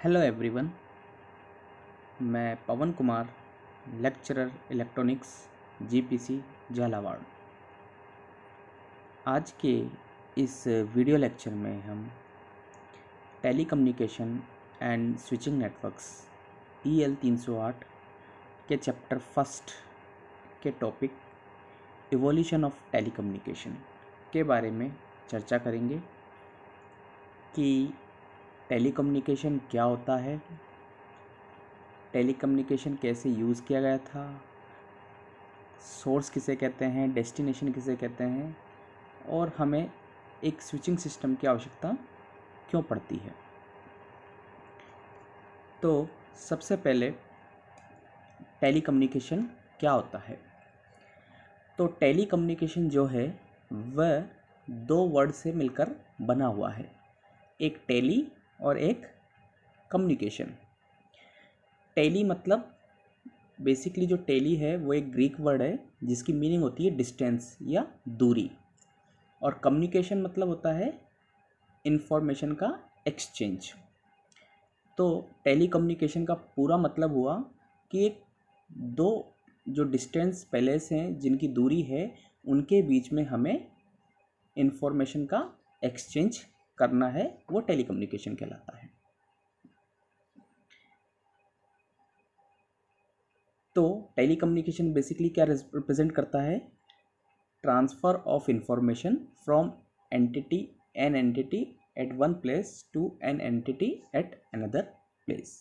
Hello everyone, मैं Pawan Kumar, lecturer electronics GPC Jhalawar. आज के इस वीडियो लेक्चर में हम telecommunication and switching networks EL 308 के चैप्टर फर्स्ट के टॉपिक इवोल्यूशन ऑफ टेलीकम्युनिकेशन के बारे में चर्चा करेंगे कि टेलीकम्युनिकेशन क्या होता है, टेलीकम्युनिकेशन कैसे यूज़ किया गया था, सोर्स किसे कहते हैं, डेस्टिनेशन किसे कहते हैं और हमें एक स्विचिंग सिस्टम की आवश्यकता क्यों पड़ती है। तो सबसे पहले टेलीकम्युनिकेशन क्या होता है। तो टेलीकम्युनिकेशन जो है वह दो वर्ड से मिलकर बना हुआ है, एक टेली और एक कम्युनिकेशन। टेली मतलब बेसिकली जो टेली है वो एक ग्रीक वर्ड है जिसकी मीनिंग होती है डिस्टेंस या दूरी, और कम्युनिकेशन मतलब होता है इंफॉर्मेशन का एक्सचेंज। तो टेली कम्युनिकेशन का पूरा मतलब हुआ कि एक दो जो डिस्टेंस पहले से हैं, जिनकी दूरी है, उनके बीच में हमें इंफॉर्मेशन का एक्सचेंज करना है, वो टेली कम्युनिकेशन कहलाता है। तो टेलीकम्युनिकेशन बेसिकली क्या रिप्रेजेंट करता है? Transfer of information from an entity at one place to an entity at another place.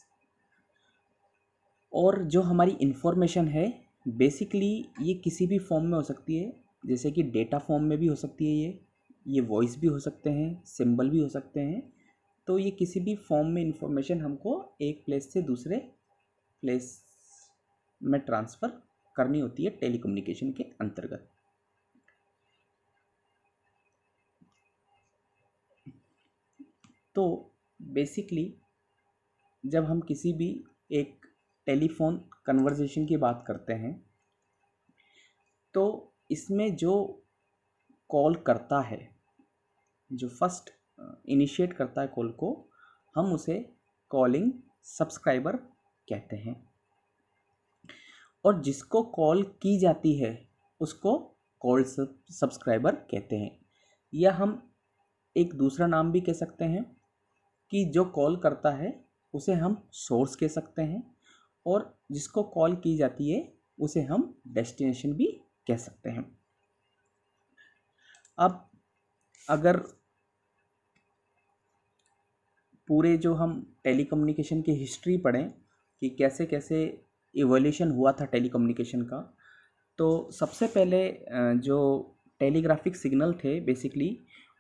और जो हमारी इंफॉर्मेशन है बेसिकली ये किसी भी फॉर्म में हो सकती है, जैसे कि डेटा फॉर्म में भी हो सकती है, ये वॉइस भी हो सकते हैं, सिंबल भी हो सकते हैं। तो ये किसी भी फॉर्म में इंफॉर्मेशन हमको एक प्लेस से दूसरे प्लेस में ट्रांसफ़र करनी होती है टेलीकम्युनिकेशन के अंतर्गत। तो बेसिकली जब हम किसी भी एक टेलीफोन कन्वर्सेशन की बात करते हैं तो इसमें जो कॉल करता है, जो फर्स्ट इनिशिएट करता है कॉल को, हम उसे कॉलिंग सब्सक्राइबर कहते हैं, और जिसको कॉल की जाती है उसको कॉल सब्सक्राइबर कहते हैं। या हम एक दूसरा नाम भी कह सकते हैं कि जो कॉल करता है उसे हम सोर्स कह सकते हैं, और जिसको कॉल की जाती है उसे हम डेस्टिनेशन भी कह सकते हैं। अब अगर पूरे जो हम टेलीकम्युनिकेशन की हिस्ट्री पढ़ें कि कैसे कैसे इवोल्यूशन हुआ था टेलीकम्युनिकेशन का, तो सबसे पहले जो टेलीग्राफिक सिग्नल थे बेसिकली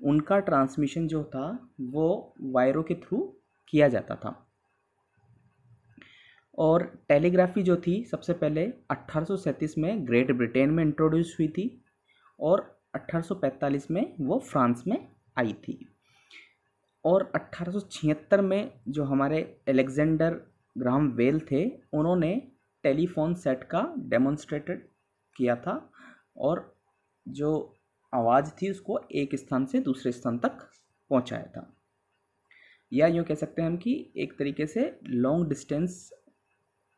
उनका ट्रांसमिशन जो था वो वायरों के थ्रू किया जाता था। और टेलीग्राफी जो थी सबसे पहले 1837 में ग्रेट ब्रिटेन में इंट्रोड्यूस हुई थी, और 1845 में वो फ्रांस में आई थी। और 1876 में जो हमारे अलेक्जेंडर ग्राहम बेल थे, उन्होंने टेलीफोन सेट का डेमोन्स्ट्रेटेड किया था, और जो आवाज़ थी उसको एक स्थान से दूसरे स्थान तक पहुंचाया था। या यूँ कह सकते हैं हम कि एक तरीके से लॉन्ग डिस्टेंस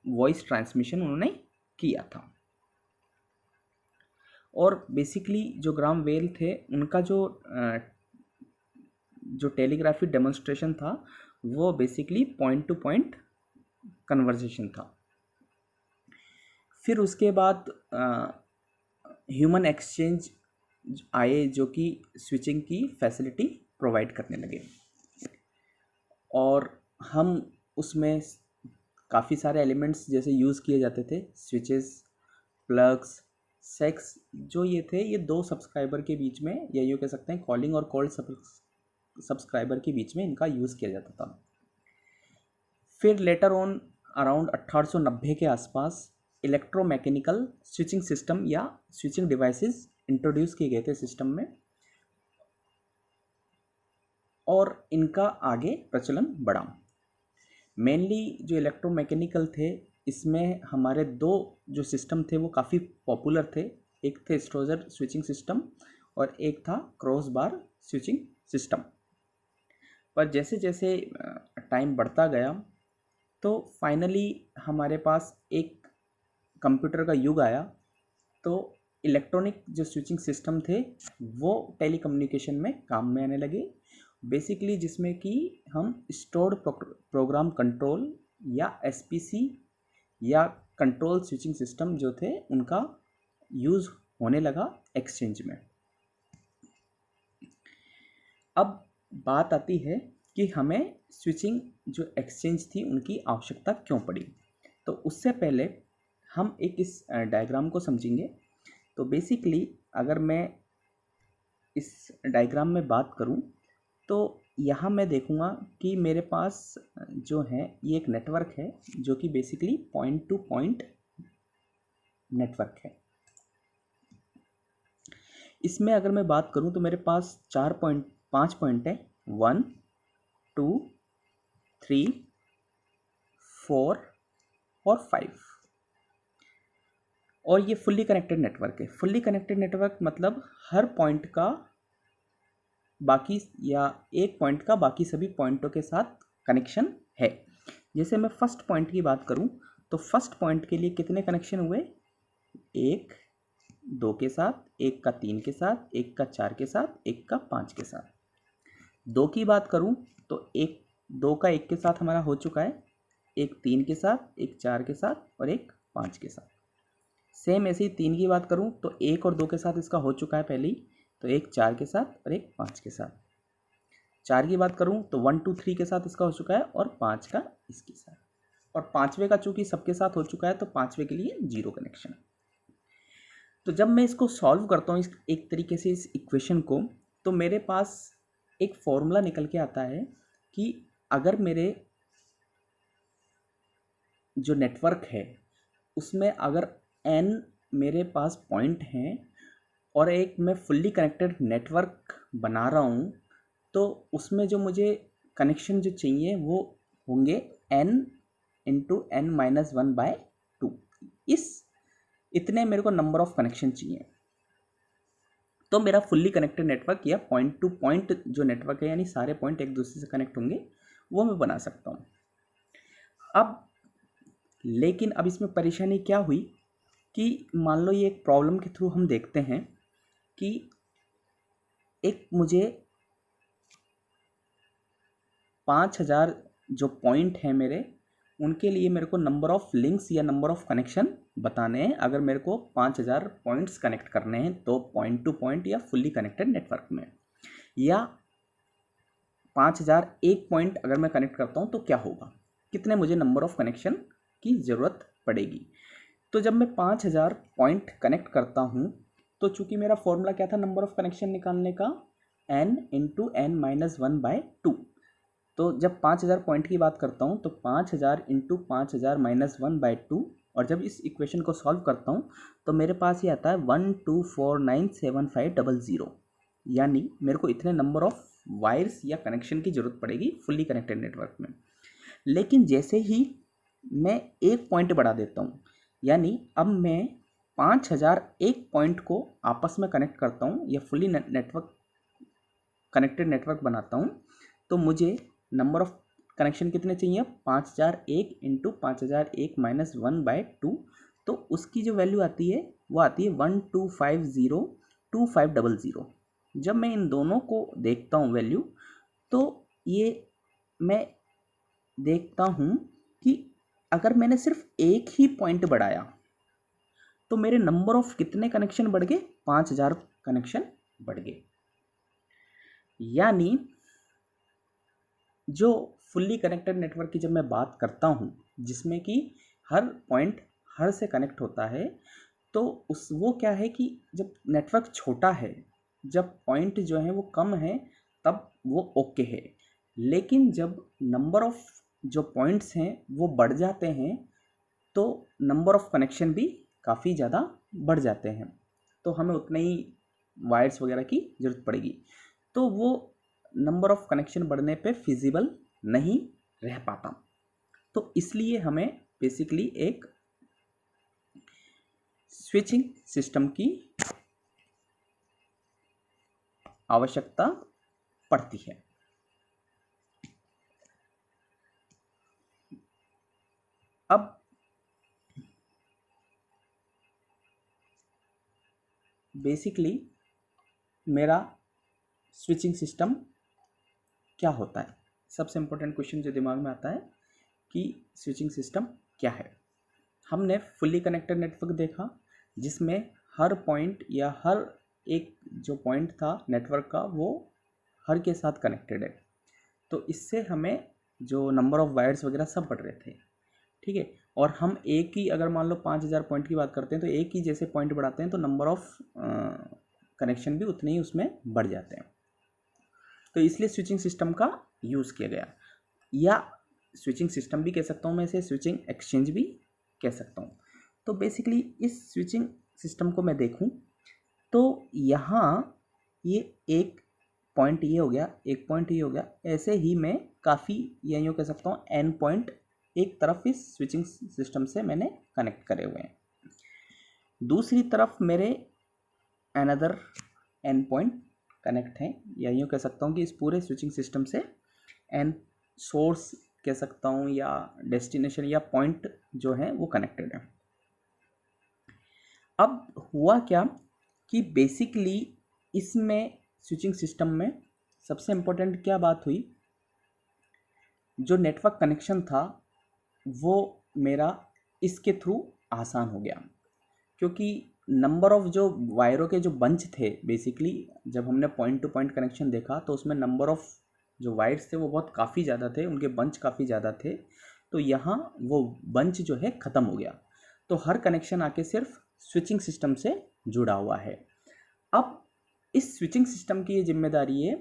वॉइस ट्रांसमिशन उन्होंने किया था। और बेसिकली जो ग्राहम बेल थे उनका जो टेलीग्राफी डेमोन्स्ट्रेशन था वो basically point two point conversation था। फिर उसके बाद ह्यूमन एक्सचेंज आए जो कि स्विचिंग की फैसिलिटी प्रोवाइड करने लगे, और हम उसमें काफ़ी सारे एलिमेंट्स जैसे यूज़ किए जाते थे, स्विचेस, प्लग्स, सेक्स, जो ये थे ये दो सब्सक्राइबर के बीच में, या यूँ कह सकते हैं कॉलिंग और कॉल्ड सब्सक्राइबर के बीच में इनका यूज़ किया जाता था। फिर लेटर ऑन अराउंड 1890 के आसपास इलेक्ट्रोमैकेनिकल स्विचिंग सिस्टम या स्विचिंग डिवाइसेस इंट्रोड्यूस किए गए थे सिस्टम में, और इनका आगे प्रचलन बढ़ा। मेनली जो इलेक्ट्रोमैकेनिकल थे इसमें हमारे दो जो सिस्टम थे वो काफ़ी पॉपुलर थे। एक थे स्ट्रोजर स्विचिंग सिस्टम और एक था क्रॉस बार स्विचिंग सिस्टम। पर जैसे जैसे टाइम बढ़ता गया तो फाइनली हमारे पास एक कंप्यूटर का युग आया। तो इलेक्ट्रॉनिक जो स्विचिंग सिस्टम थे वो टेलीकम्युनिकेशन में काम में आने लगे, बेसिकली जिसमें कि हम स्टोर्ड प्रोग्राम कंट्रोल या एसपीसी या कंट्रोल स्विचिंग सिस्टम जो थे उनका यूज़ होने लगा एक्सचेंज में। अब बात आती है कि हमें स्विचिंग जो एक्सचेंज थी उनकी आवश्यकता क्यों पड़ी। तो उससे पहले हम एक इस डायग्राम को समझेंगे। तो बेसिकली अगर मैं इस डायग्राम में बात करूं तो यहाँ मैं देखूंगा कि मेरे पास जो है ये एक नेटवर्क है जो कि basically point two point network है। इसमें अगर मैं बात करूं तो मेरे पास 5 पॉइंट है, 1 2 3 4 और 5। और ये फुल्ली कनेक्टेड नेटवर्क है। फुल्ली कनेक्टेड नेटवर्क मतलब हर पॉइंट का बाकी या एक पॉइंट का बाकी सभी पॉइंटों के साथ कनेक्शन है। जैसे मैं फर्स्ट पॉइंट की बात करूं तो फर्स्ट पॉइंट के लिए कितने कनेक्शन हुए, 1 2 के साथ, एक का 3 के साथ, एक का 4 के साथ, एक का 5 के साथ। 2 की बात करूं तो 2 का 1 के साथ हमारा हो चुका है, एक 3 के साथ, एक 4 के साथ और एक 5 के साथ। सेम ऐसे ही 3 की बात करूं तो 1 और 2 के साथ इसका हो चुका है पहले ही, तो एक 4 के साथ और एक 5 के साथ। 4 की बात करूं तो 1 2 3 के साथ इसका हो चुका है और 5 का इसके साथ। और 5वें का चूंकि सबके साथ हो चुका है तो 5वें के लिए 0 कनेक्शन। तो जब मैं इसको सॉल्व करता हूँ एक तरीके से इस इक्वेशन को, तो मेरे पास एक फॉर्मूला निकल के आता है कि अगर मेरे जो नेटवर्क है उसमें अगर n मेरे पास पॉइंट हैं और एक मैं फुल्ली कनेक्टेड नेटवर्क बना रहा हूँ, तो उसमें जो मुझे कनेक्शन जो चाहिए वो होंगे n इंटू n-1/2। इतने मेरे को नंबर ऑफ कनेक्शन चाहिए। तो मेरा फुल्ली कनेक्टेड नेटवर्क या पॉइंट टू पॉइंट जो नेटवर्क है यानी सारे पॉइंट एक दूसरे से कनेक्ट होंगे वो मैं बना सकता हूँ। अब लेकिन अब इसमें परेशानी क्या हुई कि मान लो ये एक प्रॉब्लम के थ्रू हम देखते हैं कि एक मुझे 5000 जो पॉइंट हैं मेरे, उनके लिए मेरे को नंबर ऑफ लिंक्स या नंबर ऑफ कनेक्शन बताने हैं। अगर मेरे को 5000 पॉइंट्स कनेक्ट करने हैं तो पॉइंट टू पॉइंट या फुल्ली कनेक्टेड नेटवर्क में, या 5000 एक पॉइंट अगर मैं कनेक्ट करता हूँ तो क्या होगा, कितने मुझे नंबर ऑफ कनेक्शन की ज़रूरत पड़ेगी। तो जब मैं 5000 पॉइंट कनेक्ट करता हूँ तो चूंकि मेरा फॉर्मूला क्या था नंबर ऑफ कनेक्शन निकालने का, n इंटू n-1/2। तो जब 5000 पॉइंट की बात करता हूँ तो 5000 इंटू 5000-1/2, और जब इस इक्वेशन को सॉल्व करता हूँ तो मेरे पास ये आता है 1249750, यानी मेरे को इतने नंबर ऑफ वायर्स या कनेक्शन की ज़रूरत पड़ेगी फुल्ली कनेक्टेड नेटवर्क में। लेकिन जैसे ही मैं एक पॉइंट बढ़ा देता हूँ, यानी अब मैं 5000 एक पॉइंट को आपस में कनेक्ट करता हूँ या फुल्ली नेटवर्क कनेक्टेड नेटवर्क बनाता हूँ, तो मुझे नंबर ऑफ कनेक्शन कितने चाहिए, 5001 इंटू 5001-1/2। तो उसकी जो वैल्यू आती है वो आती है 12502500। जब मैं इन दोनों को देखता हूँ वैल्यू, तो ये मैं देखता हूँ कि अगर मैंने सिर्फ एक ही पॉइंट बढ़ाया तो मेरे नंबर ऑफ कितने कनेक्शन बढ़ गए, 5000 कनेक्शन बढ़ गए। यानी जो फुल्ली कनेक्टेड नेटवर्क की जब मैं बात करता हूँ जिसमें कि हर पॉइंट हर से कनेक्ट होता है, तो वो क्या है कि जब नेटवर्क छोटा है, जब पॉइंट जो है वो कम है, तब वो ओके है। लेकिन जब नंबर ऑफ जो पॉइंट्स हैं वो बढ़ जाते हैं तो नंबर ऑफ कनेक्शन भी काफ़ी ज़्यादा बढ़ जाते हैं, तो हमें उतने ही वायर्स वगैरह की ज़रूरत पड़ेगी। तो वो नंबर ऑफ कनेक्शन बढ़ने पे फिजिबल नहीं रह पाता। तो इसलिए हमें बेसिकली एक स्विचिंग सिस्टम की आवश्यकता पड़ती है। अब बेसिकली मेरा स्विचिंग सिस्टम क्या होता है, सबसे इम्पोर्टेंट क्वेश्चन जो दिमाग में आता है कि स्विचिंग सिस्टम क्या है। हमने फुल्ली कनेक्टेड नेटवर्क देखा जिसमें हर पॉइंट या हर एक जो पॉइंट था नेटवर्क का वो हर के साथ कनेक्टेड है, तो इससे हमें जो नंबर ऑफ़ वायर्स वगैरह सब बढ़ रहे थे, ठीक है। और हम एक ही अगर मान लो 5000 पॉइंट की बात करते हैं तो एक ही जैसे पॉइंट बढ़ाते हैं तो नंबर ऑफ़ कनेक्शन भी उतने ही उसमें बढ़ जाते हैं, तो इसलिए स्विचिंग सिस्टम का यूज़ किया गया, या स्विचिंग सिस्टम भी कह सकता हूँ मैं इसे, स्विचिंग एक्सचेंज भी कह सकता हूँ। तो बेसिकली इस स्विचिंग सिस्टम को मैं देखूँ तो यहाँ ये एक पॉइंट ये हो गया, एक पॉइंट ये हो गया, ऐसे ही मैं काफ़ी या यूँ कह सकता हूँ एन पॉइंट एक तरफ इस स्विचिंग सिस्टम से मैंने कनेक्ट करे हुए हैं, दूसरी तरफ मेरे अनदर एन पॉइंट कनेक्ट हैं, या यूँ कह सकता हूँ कि इस पूरे स्विचिंग सिस्टम से एन सोर्स कह सकता हूँ या डेस्टिनेशन या पॉइंट जो है वो कनेक्टेड है। अब हुआ क्या कि बेसिकली इसमें स्विचिंग सिस्टम में सबसे इम्पोर्टेंट क्या बात हुई, जो नेटवर्क कनेक्शन था वो मेरा इसके थ्रू आसान हो गया, क्योंकि नंबर ऑफ़ जो वायरों के जो बंच थे, बेसिकली जब हमने पॉइंट टू पॉइंट कनेक्शन देखा तो उसमें नंबर ऑफ़ जो वायर्स थे वो बहुत काफ़ी ज़्यादा थे, उनके बंच काफ़ी ज़्यादा थे, तो यहाँ वो बंच जो है ख़त्म हो गया, तो हर कनेक्शन आके सिर्फ स्विचिंग सिस्टम से जुड़ा हुआ है। अब इस स्विचिंग सिस्टम की ये जिम्मेदारी है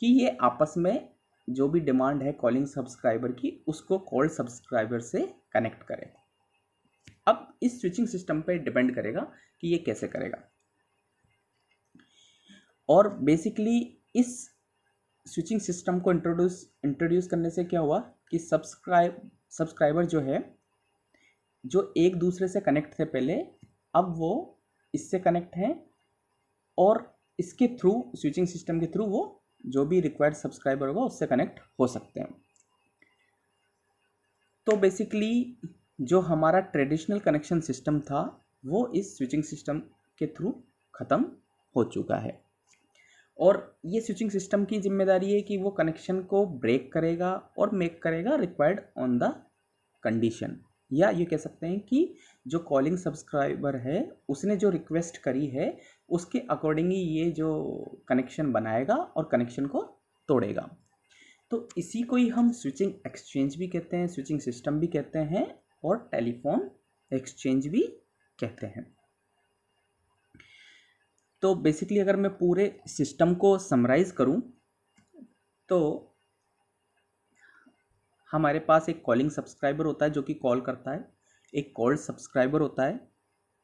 कि ये आपस में जो भी डिमांड है कॉलिंग सब्सक्राइबर की उसको कॉल्ड सब्सक्राइबर से कनेक्ट करे। अब इस स्विचिंग सिस्टम पे डिपेंड करेगा कि ये कैसे करेगा, और बेसिकली इस स्विचिंग सिस्टम को इंट्रोड्यूस करने से क्या हुआ कि सब्सक्राइबर जो है जो एक दूसरे से कनेक्ट थे पहले, अब वो इससे कनेक्ट हैं और इसके थ्रू स्विचिंग सिस्टम के थ्रू वो जो भी रिक्वायर्ड सब्सक्राइबर होगा उससे कनेक्ट हो सकते हैं। तो बेसिकली जो हमारा ट्रेडिशनल कनेक्शन सिस्टम था वो इस स्विचिंग सिस्टम के थ्रू ख़त्म हो चुका है, और ये स्विचिंग सिस्टम की जिम्मेदारी है कि वो कनेक्शन को ब्रेक करेगा और मेक करेगा रिक्वायर्ड ऑन द कंडीशन, या ये कह सकते हैं कि जो कॉलिंग सब्सक्राइबर है उसने जो रिक्वेस्ट करी है उसके अकॉर्डिंग ही ये जो कनेक्शन बनाएगा और कनेक्शन को तोड़ेगा। तो इसी को ही हम स्विचिंग एक्सचेंज भी कहते हैं, स्विचिंग सिस्टम भी कहते हैं और टेलीफोन एक्सचेंज भी कहते हैं। तो बेसिकली अगर मैं पूरे सिस्टम को समराइज़ करूं तो हमारे पास एक कॉलिंग सब्सक्राइबर होता है जो कि कॉल करता है, एक कॉल्ड सब्सक्राइबर होता है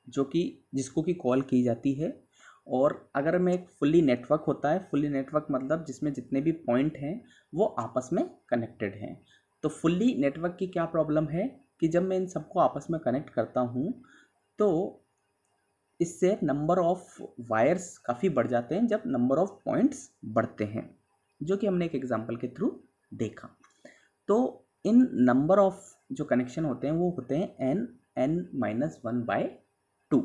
जो कि जिसको कि कॉल की जाती है, और अगर मैं एक फुल्ली नेटवर्क होता है, फुल्ली नेटवर्क मतलब जिसमें जितने भी पॉइंट हैं वो आपस में कनेक्टेड हैं। तो फुल्ली नेटवर्क की क्या प्रॉब्लम है कि जब मैं इन सबको आपस में कनेक्ट करता हूँ तो इससे नंबर ऑफ़ वायर्स काफ़ी बढ़ जाते हैं जब नंबर ऑफ़ पॉइंट्स बढ़ते हैं, जो कि हमने एक एग्जांपल के थ्रू देखा। तो इन नंबर ऑफ़ जो कनेक्शन होते हैं वो होते हैं n(n-1/2),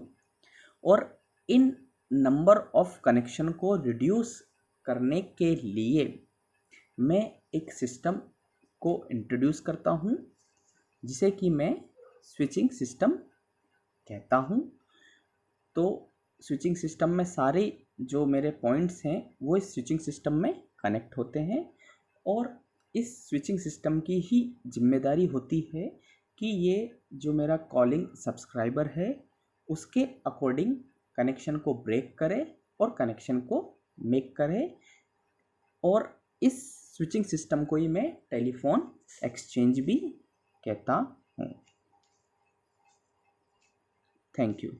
और इन नंबर ऑफ़ कनेक्शन को रिड्यूस करने के लिए मैं एक सिस्टम को इंट्रोड्यूस करता हूँ जिसे कि मैं स्विचिंग सिस्टम कहता हूँ। तो स्विचिंग सिस्टम में सारे जो मेरे पॉइंट्स हैं वो इस स्विचिंग सिस्टम में कनेक्ट होते हैं, और इस स्विचिंग सिस्टम की ही जिम्मेदारी होती है कि ये जो मेरा कॉलिंग सब्सक्राइबर है उसके अकॉर्डिंग कनेक्शन को ब्रेक करे और कनेक्शन को मेक करे, और इस स्विचिंग सिस्टम को ही मैं टेलीफोन एक्सचेंज भी कहता हूँ। Thank you.